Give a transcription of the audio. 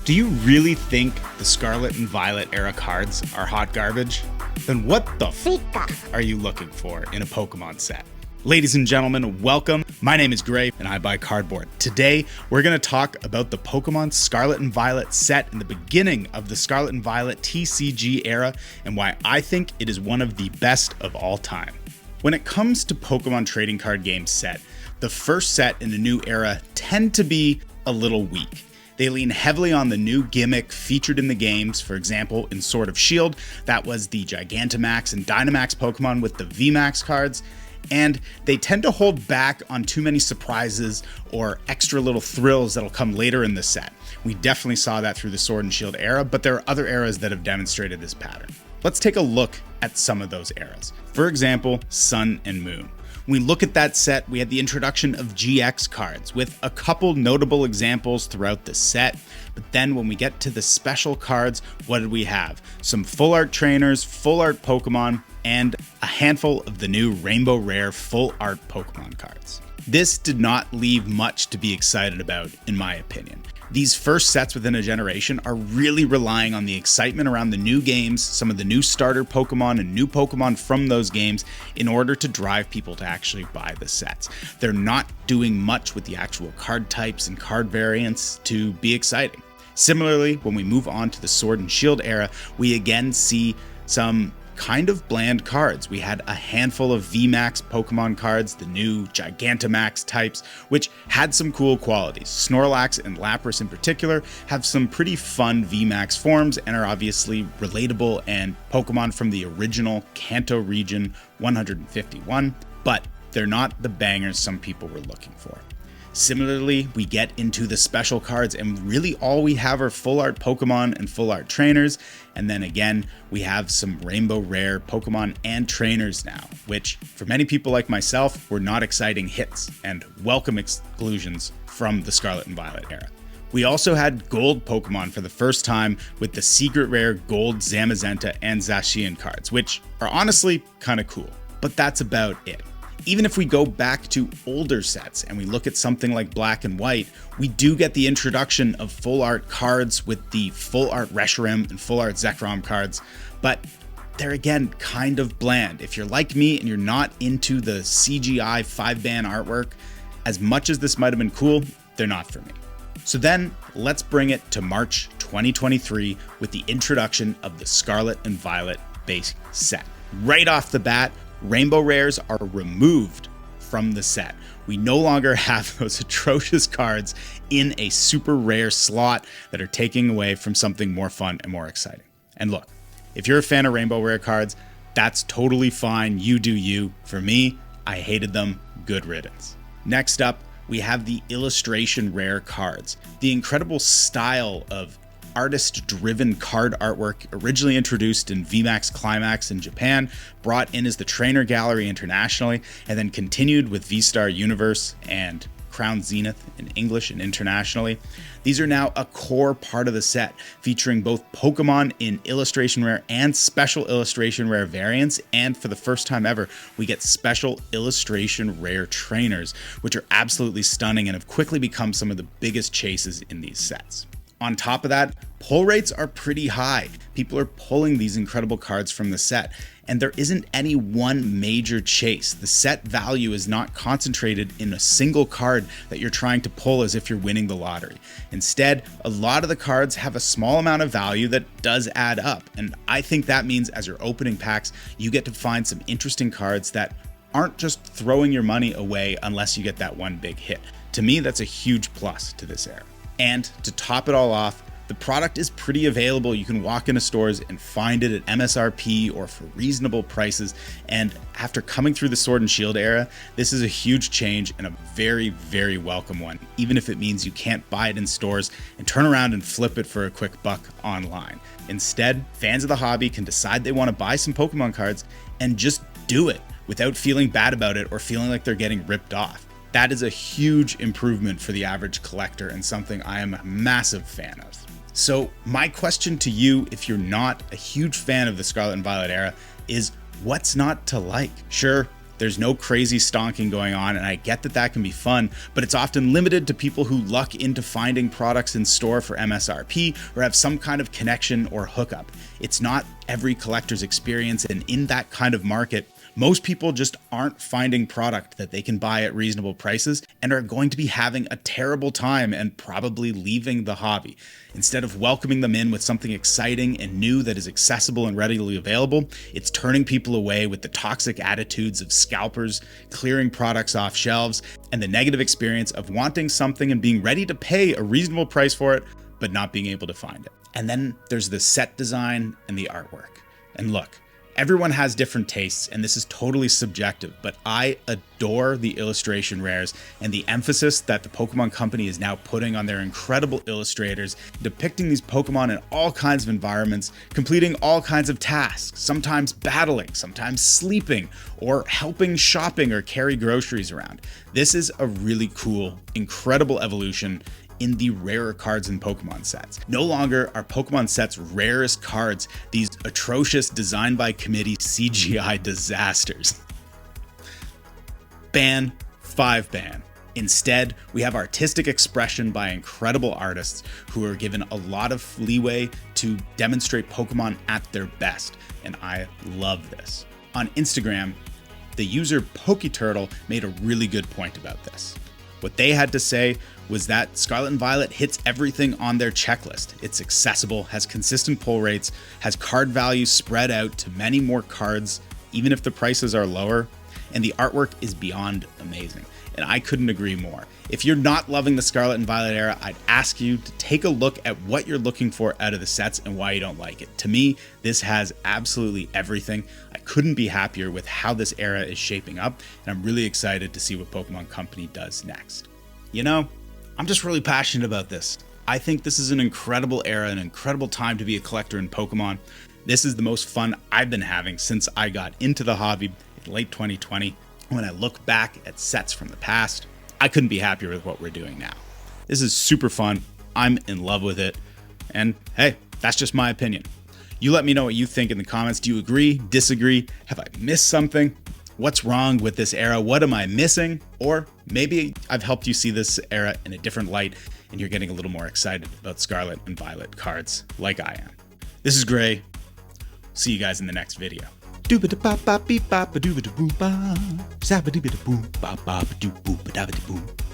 Do you really think the Scarlet and Violet Era cards are hot garbage? Then what the f are you looking for in a Pokemon set? Ladies and gentlemen, welcome. My name is Gray and I buy cardboard. Today, we're going to talk about the Pokemon Scarlet and Violet set in the beginning of the Scarlet and Violet TCG era and why I think it is one of the best of all time. When it comes to Pokemon trading card games set, the first set in the new era tend to be a little weak. They lean heavily on the new gimmick featured in the games. For example, in Sword of Shield, that was the Gigantamax and Dynamax Pokemon with the VMAX cards. And they tend to hold back on too many surprises or extra little thrills that'll come later in the set. We definitely saw that through the Sword and Shield era, but there are other eras that have demonstrated this pattern. Let's take a look at some of those eras. For example, Sun and Moon. When we look at that set, we had the introduction of GX cards with a couple notable examples throughout the set. But then when we get to the special cards, what did we have? Some full art trainers, full art Pokemon, and a handful of the new Rainbow Rare full art Pokemon cards. This did not leave much to be excited about, in my opinion. These first sets within a generation are really relying on the excitement around the new games, some of the new starter Pokemon and new Pokemon from those games in order to drive people to actually buy the sets. They're not doing much with the actual card types and card variants to be exciting. Similarly, when we move on to the Sword and Shield era, we again see some kind of bland cards. We had a handful of VMAX Pokemon cards, the new Gigantamax types, which had some cool qualities. Snorlax and Lapras in particular have some pretty fun VMAX forms and are obviously relatable and Pokemon from the original Kanto region 151, but they're not the bangers some people were looking for. Similarly, we get into the special cards and really all we have are full art Pokemon and full art trainers. And then again, we have some Rainbow Rare Pokemon and trainers now, which for many people like myself were not exciting hits and welcome exclusions from the Scarlet and Violet era. We also had gold Pokemon for the first time with the secret rare gold Zamazenta and Zacian cards, which are honestly kind of cool, but that's about it. Even if we go back to older sets and we look at something like Black and White, we do get the introduction of full art cards with the full art Reshiram and full art Zekrom cards, but they're again kind of bland. If you're like me and you're not into the CGI 5-band artwork, as much as this might have been cool, they're not for me. So then let's bring it to March 2023 with the introduction of the Scarlet and Violet base set. Right off the bat, Rainbow Rares are removed from the set. We no longer have those atrocious cards in a super rare slot that are taking away from something more fun and more exciting. And look, if you're a fan of Rainbow Rare cards, that's totally fine. You do you. For me, I hated them. Good riddance. Next up, we have the illustration rare cards. The incredible style of artist-driven card artwork originally introduced in VMAX Climax in Japan, brought in as the Trainer Gallery internationally, and then continued with V-Star Universe and Crown Zenith in English and internationally. These are now a core part of the set, featuring both Pokemon in illustration rare and special illustration rare variants, and for the first time ever, we get special illustration rare trainers, which are absolutely stunning and have quickly become some of the biggest chases in these sets. On top of that, pull rates are pretty high. People are pulling these incredible cards from the set, and there isn't any one major chase. The set value is not concentrated in a single card that you're trying to pull as if you're winning the lottery. Instead, a lot of the cards have a small amount of value that does add up, and I think that means as you're opening packs, you get to find some interesting cards that aren't just throwing your money away unless you get that one big hit. To me, that's a huge plus to this era. And to top it all off, the product is pretty available. You can walk into stores and find it at MSRP or for reasonable prices. And after coming through the Sword and Shield era, this is a huge change and a very, very welcome one, even if it means you can't buy it in stores and turn around and flip it for a quick buck online. Instead, fans of the hobby can decide they want to buy some Pokemon cards and just do it without feeling bad about it or feeling like they're getting ripped off. That is a huge improvement for the average collector and something I am a massive fan of. So my question to you, if you're not a huge fan of the Scarlet and Violet era, is what's not to like? Sure, There's no crazy stonking going on, and I get that that can be fun, but it's often limited to people who luck into finding products in store for MSRP or have some kind of connection or hookup. It's not every collector's experience, and in that kind of market, most people just aren't finding product that they can buy at reasonable prices and are going to be having a terrible time and probably leaving the hobby. Instead of welcoming them in with something exciting and new that is accessible and readily available, it's turning people away with the toxic attitudes of scalpers, clearing products off shelves, and the negative experience of wanting something and being ready to pay a reasonable price for it, but not being able to find it. And then there's the set design and the artwork. And look, everyone has different tastes, and this is totally subjective, but I adore the illustration rares and the emphasis that the Pokemon Company is now putting on their incredible illustrators, depicting these Pokemon in all kinds of environments, completing all kinds of tasks, sometimes battling, sometimes sleeping, or helping shopping or carry groceries around. This is a really cool, incredible evolution in the rarer cards in Pokemon sets. No longer are Pokemon sets' rarest cards these atrocious design by committee CGI disasters. Ban, 5 ban. Instead, we have artistic expression by incredible artists who are given a lot of leeway to demonstrate Pokemon at their best, and I love this. On Instagram, the user PokeTurtle made a really good point about this. What they had to say was that Scarlet and Violet hits everything on their checklist. It's accessible, has consistent pull rates, has card values spread out to many more cards, even if the prices are lower, and the artwork is beyond amazing. And I couldn't agree more. If you're not loving the Scarlet and Violet era, I'd ask you to take a look at what you're looking for out of the sets and why you don't like it. To me, this has absolutely everything. I couldn't be happier with how this era is shaping up, and I'm really excited to see what Pokemon Company does next. You know, I'm just really passionate about this. I think this is an incredible era, an incredible time to be a collector in Pokemon. This is the most fun I've been having since I got into the hobby in late 2020. When I look back at sets from the past, I couldn't be happier with what we're doing now. This is super fun. I'm in love with it. And hey, that's just my opinion. You let me know what you think in the comments. Do you agree? Disagree? Have I missed something? What's wrong with this era? What am I missing? Or maybe I've helped you see this era in a different light and you're getting a little more excited about Scarlet and Violet cards like I am. This is Gray. See you guys in the next video. Dooba da ba ba beep ba ba dooba da boom ba. Zabba dooba da boom ba ba ba doo boom ba da ba da boom.